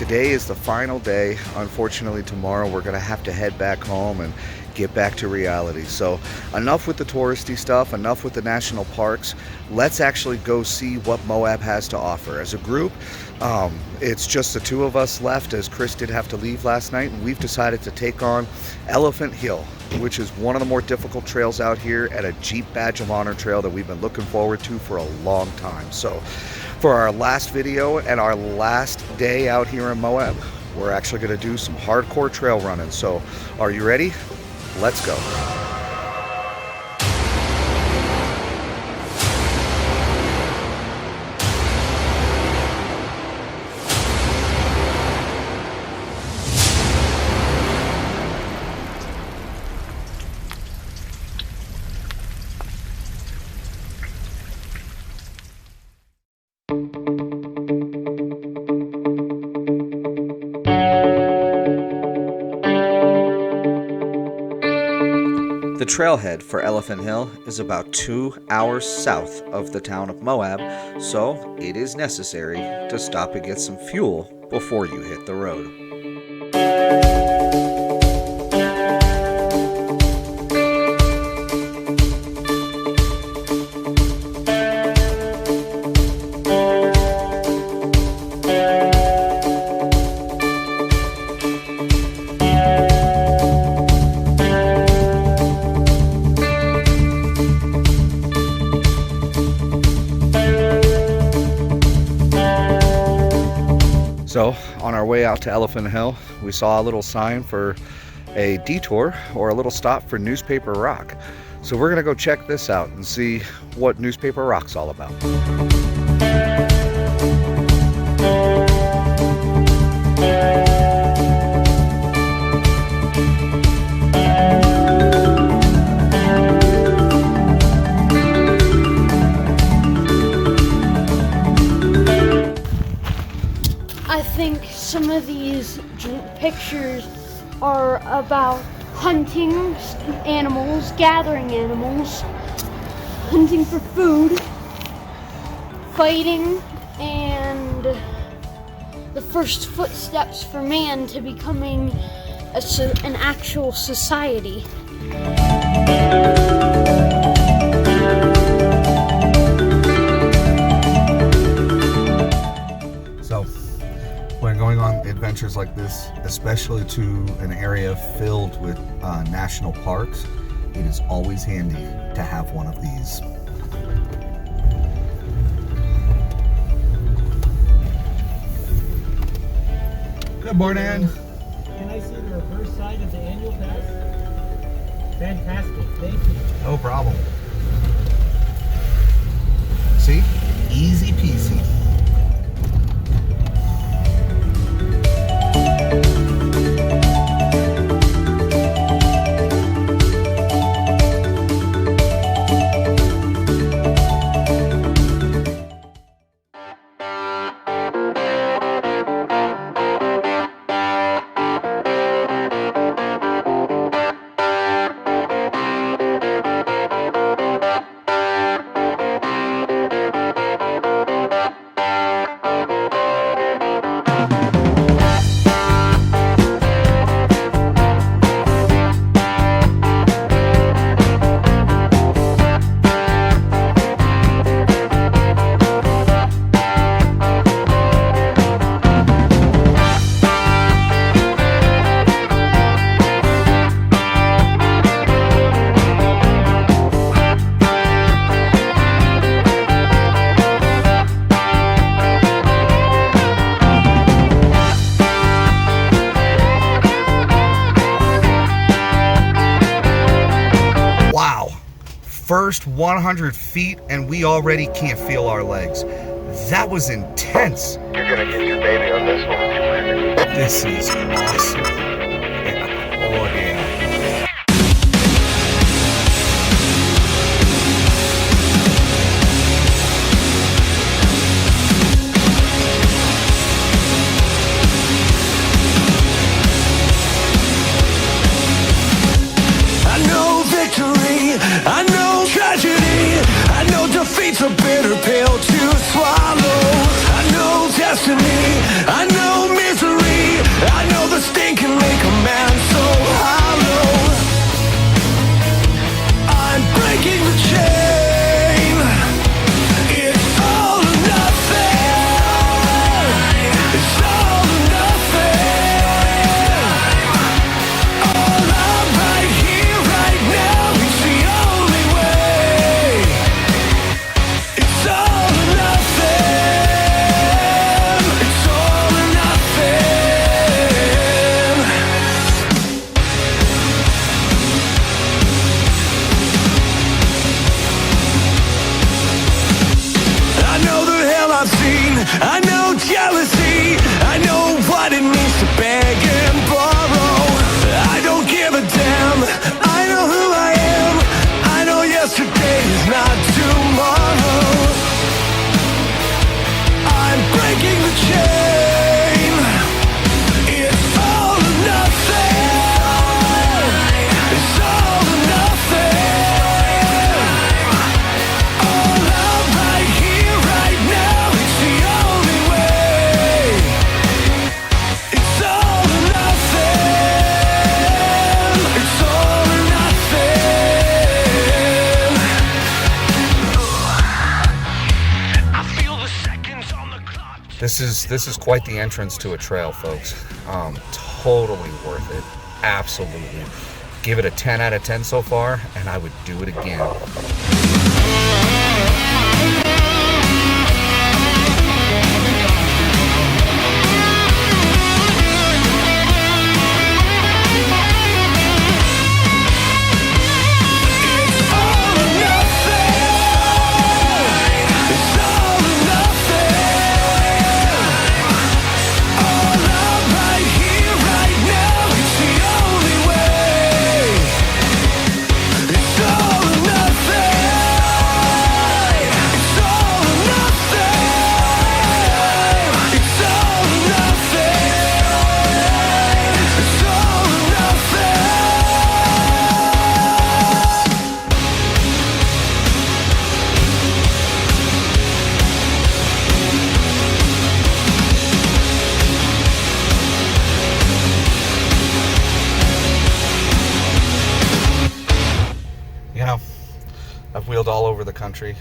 today is the final day. Unfortunately, tomorrow we're gonna have to head back home and get back to reality. So enough with the touristy stuff, enough with the national parks. Let's actually go see what Moab has to offer. As a group, it's just the two of us left, as Chris did have to leave last night, and we've decided to take on Elephant Hill, which is one of the more difficult trails out here, at a Jeep Badge of Honor trail that we've been looking forward to for a long time. So for our last video and our last day out here in Moab, we're actually going to do some hardcore trail running. So are you ready? Let's go. The trailhead for Elephant Hill is about 2 hours south of the town of Moab, so it is necessary to stop and get some fuel before you hit the road. So on our way out to Elephant Hill, we saw a little sign for a detour, or a little stop for Newspaper Rock. So we're gonna go check this out and see what Newspaper Rock's all about. I think some of these pictures are about hunting animals, gathering animals, hunting for food, fighting, and the first footsteps for man to becoming an actual society. When going on adventures like this, especially to an area filled with national parks, it is always handy to have one of these. Good morning. Can I see the reverse side of the annual pass? Fantastic, thank you. No problem. See? Easy peasy. First 100 feet and we already can't feel our legs. That was intense. You're gonna get your baby on this one. This is awesome. Yeah. Oh yeah. I know victory, I know tragedy, I know defeat's a bitter pill to swallow. I know destiny, I know misery. breaking the chain. It's all or nothing. It's all or nothing. All out right here, right now. It's the only way. It's all or nothing. It's all or nothing. I feel the seconds on the clock. This is quite the entrance to a trail, folks. Totally worth it. Absolutely. Give it a 10 out of 10 so far, and I would do it again. You know, I've wheeled all over the country.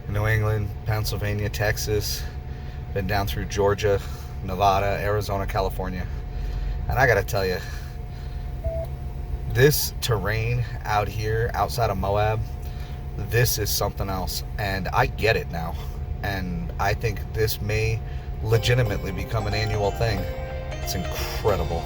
New England, Pennsylvania, Texas, been down through Georgia, Nevada, Arizona, California. And I gotta tell you, this terrain out here outside of Moab, this is something else. And I get it now. And I think this may legitimately become an annual thing. It's incredible.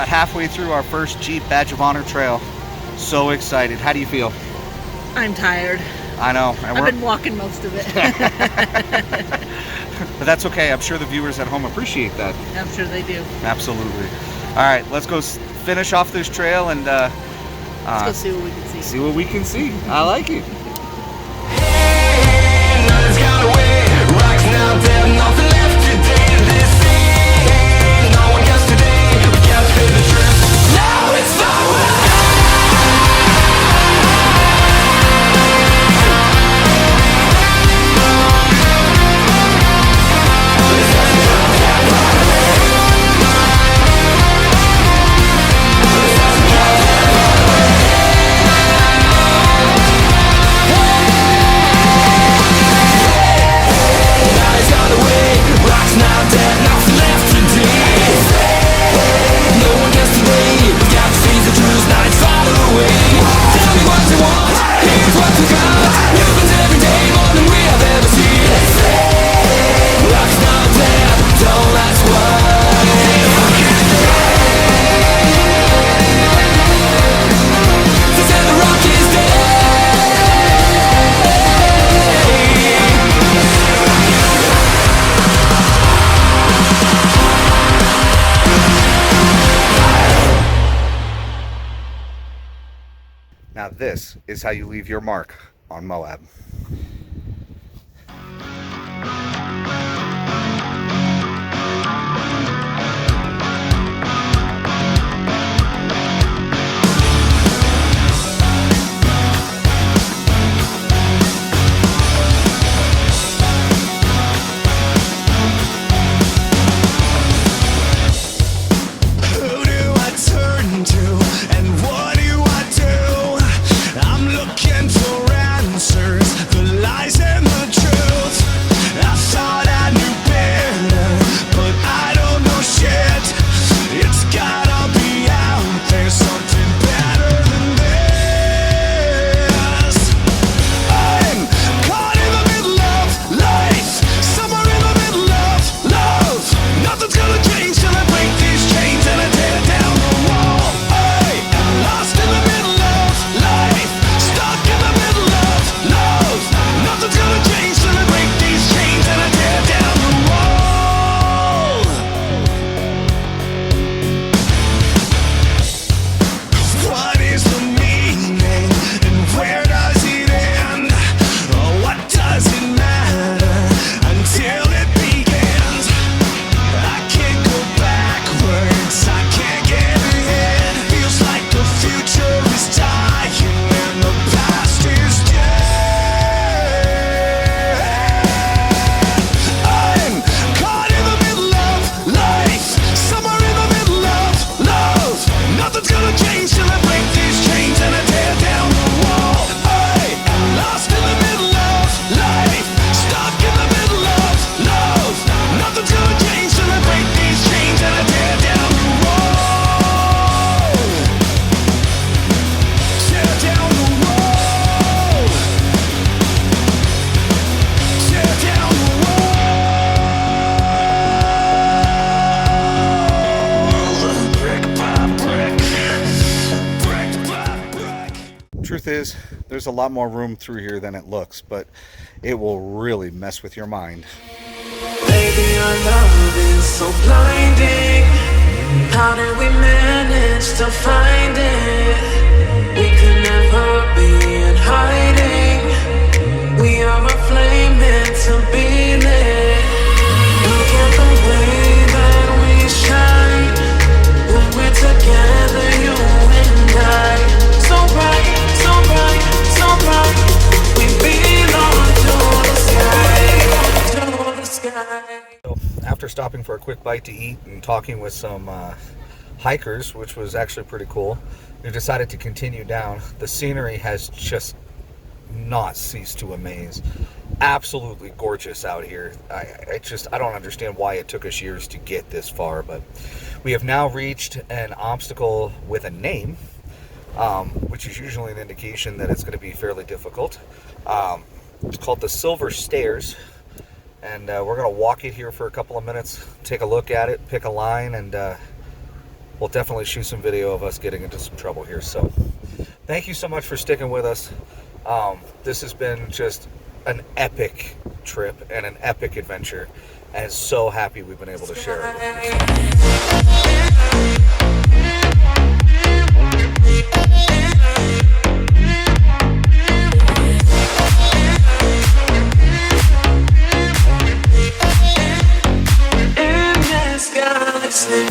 Halfway through our first Jeep Badge of Honor trail. So excited. How do you feel? I'm tired. I know. And I've been walking most of it. But that's okay. I'm sure the viewers at home appreciate that. I'm sure they do. Absolutely. All right, let's go finish off this trail and let's go see what we can see. See what we can see. I like it. Now it's Now this is how you leave your mark on Moab. Who do I turn to and what do I do? I'm looking for answers, the lies and the truth. I thought I knew better, but I don't know shit. It's gotta be out there, something better than this. I'm caught in the middle of life, somewhere in the middle of love. Nothing's gonna change till I break these chains and I tear down the wall. I am lost in the middle of life, stuck in the middle of love. Nothing's gonna change till I break these chains and I tear down the wall. What is the meaning and where does it end? Oh, what does it matter until it begins? I can't go backwards, I can't get ahead. Feels like the future is dying and the past is dead. I'm caught in the middle of life, somewhere in the middle of love. Nothing's gonna change till I break these chains and I tear down the wall. I am lost in the middle of life, stuck in the middle of love. Nothing's gonna change till I break these chains and I tear down the wall. Tear down the wall. Tear down the wall. Brick by brick, brick by brick. Truth is, there's a lot more room through here than it looks, but it will really mess with your mind. Baby, our love is so blinding. How did we manage to find it? We could never be in hiding. We are a flame meant to be lit. Look at the way that we shine when we're together, you and I. So bright, so bright, so bright. We belong to the sky, to the sky. After stopping for a quick bite to eat and talking with some hikers, which was actually pretty cool, we decided to continue down. The scenery has just not ceased to amaze. Absolutely gorgeous out here. I don't understand why it took us years to get this far, but we have now reached an obstacle with a name, which is usually an indication that it's going to be fairly difficult. It's called the Silver Stairs, and we're going to walk it here for a couple of minutes, take a look at it, pick a line, and we'll definitely shoot some video of us getting into some trouble here. So thank you so much for sticking with us. This has been just an epic trip and an epic adventure, and so happy we've been able to share it with you. In this galaxy.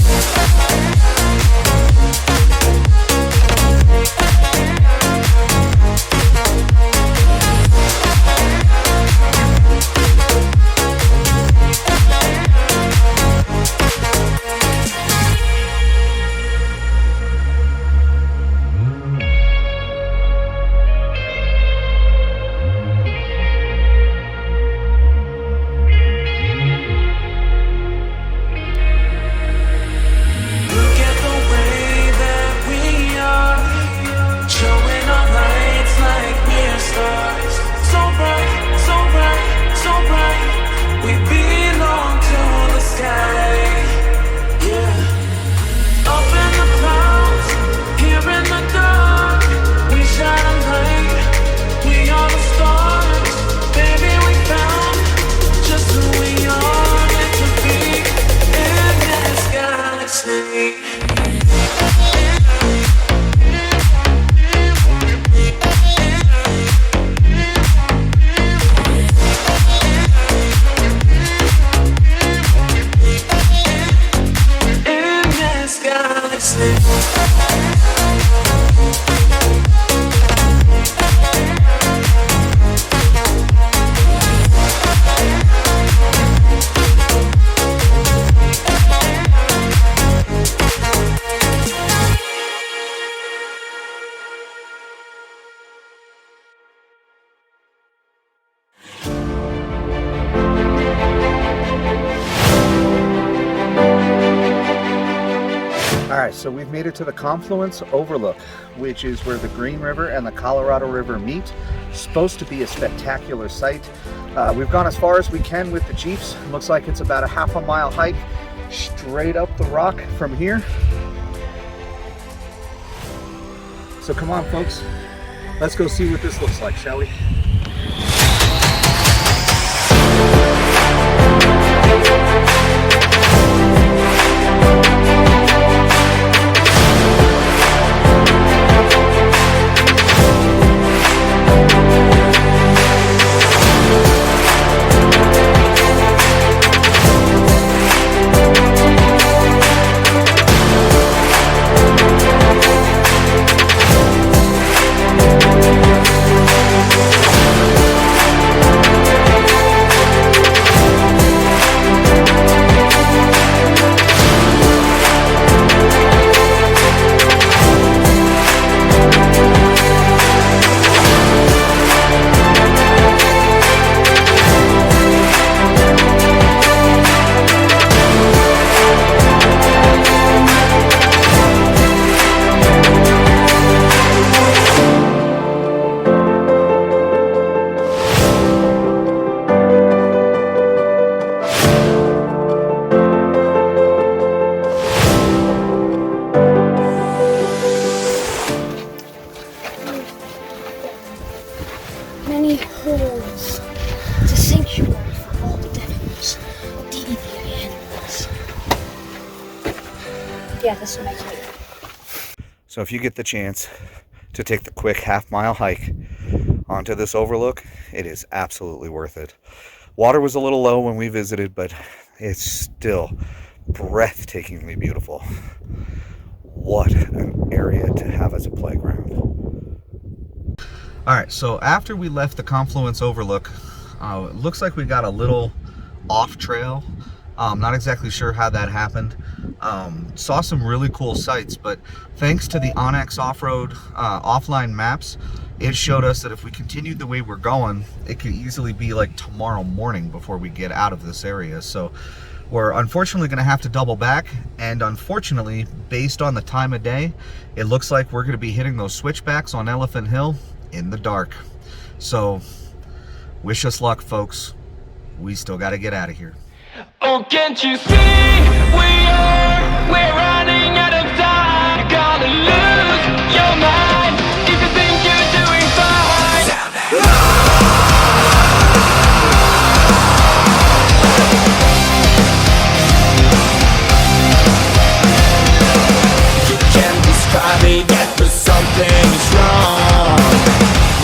Alright, so we've made it to the Confluence Overlook, which is where the Green River and the Colorado River meet. Supposed to be a spectacular sight. We've gone as far as we can with the Jeeps. Looks like it's about a half a mile hike straight up the rock from here. So come on, folks. Let's go see what this looks like, shall we? Many holes. It's a sanctuary for all the devils, deviant animals. Yeah, this will make me. So if you get the chance to take the quick half-mile hike onto this overlook, it is absolutely worth it. Water was a little low when we visited, but it's still breathtakingly beautiful. What an area to have as a playground. All right, so after we left the Confluence Overlook, it looks like we got a little off trail. Not exactly sure how that happened. Saw some really cool sights, but thanks to the Onyx Off-Road offline maps, it showed us that if we continued the way we're going, it could easily be like tomorrow morning before we get out of this area. So we're unfortunately going to have to double back, and unfortunately, based on the time of day, it looks like we're going to be hitting those switchbacks on Elephant Hill in the dark. So wish us luck, folks. We still got to get out of here. Oh, can't you see we're running out of time? You're gonna lose your mind if you think you're doing fine. You can't describe it yet, but something is wrong.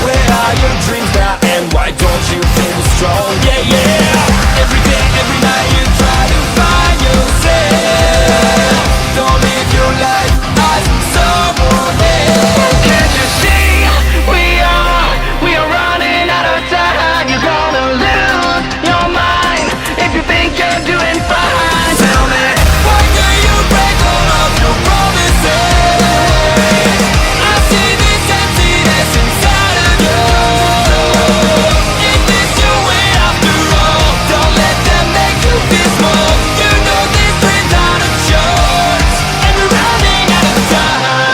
Where are your dreams now, and why don't you feel strong? Yeah, yeah. Every day, every night you try to find yourself. Don't live your life as someone else. Can't you see we are running out of time? You're gonna lose your mind if you think you're doing fine. Tell me, why do you break all of your promises? I see this emptiness inside of you. Is this your way after all? Don't let them make you feel small. You know this dream's out of yours, and we're running out of time.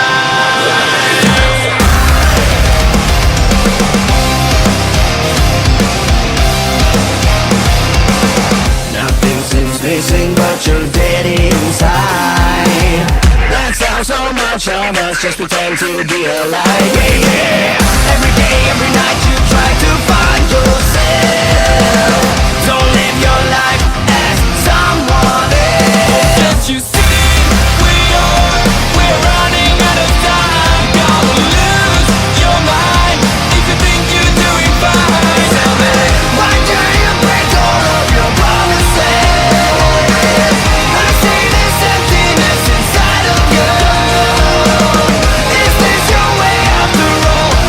Nothing seems missing, but you're dead inside. That sounds so much, I must just pretend to be alive. Yeah, yeah. Every day, every night you try to find yourself. Don't live your life as someone else. Can't you see we're running out of time? Gonna lose your mind if you think you're doing fine. Tell me, why do you break all of your promises? I see this emptiness inside of you. Is this your way after all?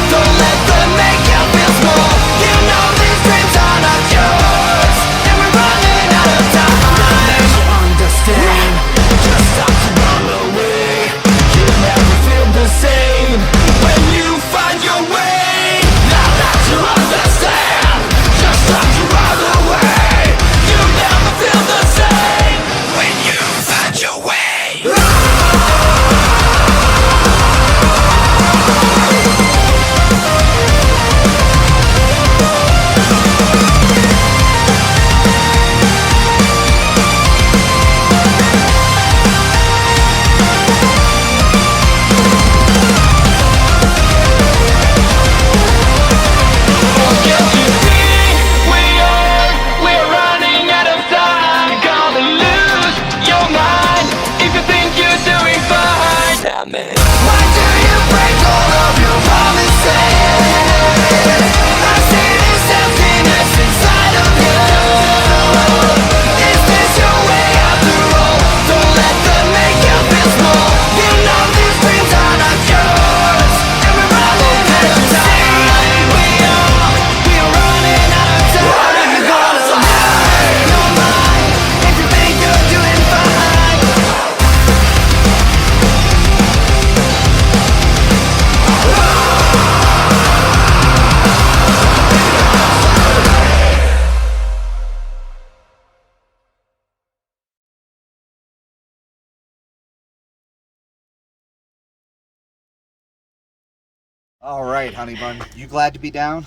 All right, honey bun, you glad to be down?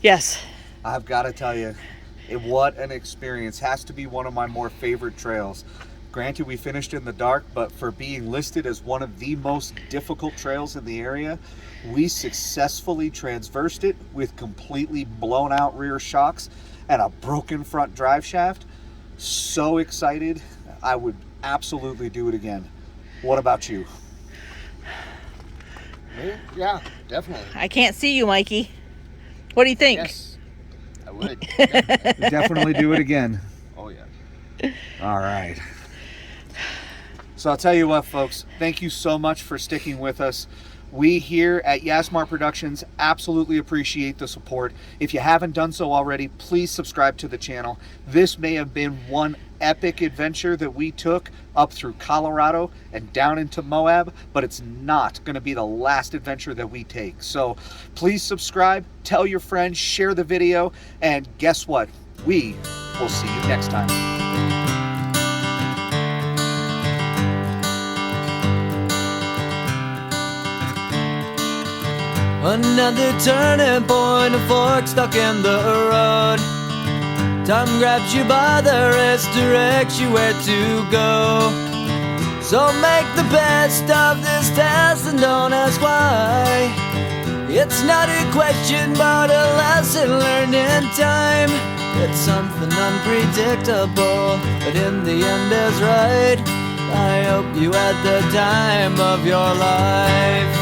Yes. I've got to tell you, what an experience. Has to be one of my more favorite trails. Granted, we finished in the dark, but for being listed as one of the most difficult trails in the area, we successfully transversed it with completely blown out rear shocks and a broken front drive shaft. So excited. I would absolutely do it again. What about you? Yeah, definitely. I can't see you, Mikey. What do you think? Yes, I would. Definitely do it again. Oh, yeah. All right. So I'll tell you what, folks, thank you so much for sticking with us. We here at YASMAR Productions absolutely appreciate the support. If you haven't done so already, please subscribe to the channel. This may have been one epic adventure that we took up through Colorado and down into Moab, but it's not going to be the last adventure that we take. So please subscribe, tell your friends, share the video, and guess what? We will see you next time. Another turning point, a fork stuck in the road. Time grabs you by the wrist, directs you where to go. So make the best of this test and don't ask why. It's not a question but a lesson learned in time. It's something unpredictable, but in the end is right. I hope you had the time of your life.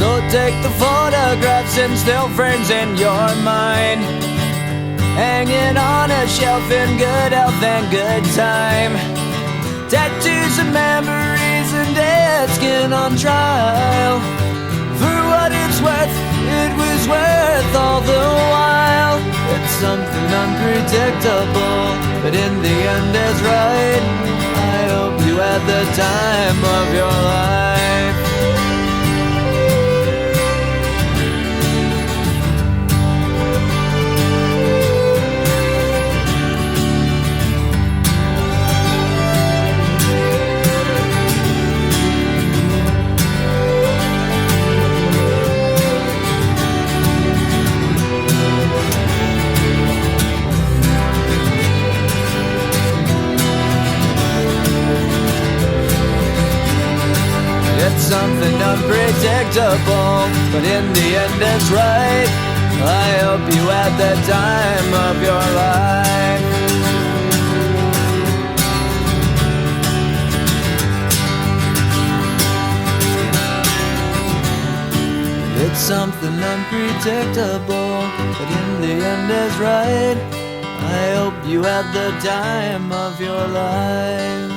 So take the photographs and still frames in your mind, hanging on a shelf in good health and good time. Tattoos and memories and dead skin on trial. For what it's worth, it was worth all the while. It's something unpredictable, but in the end is right. I hope you had the time of your life. It's something unpredictable, but in the end it's right. I hope you had the time of your life. It's something unpredictable, but in the end is right. I hope you had the time of your life.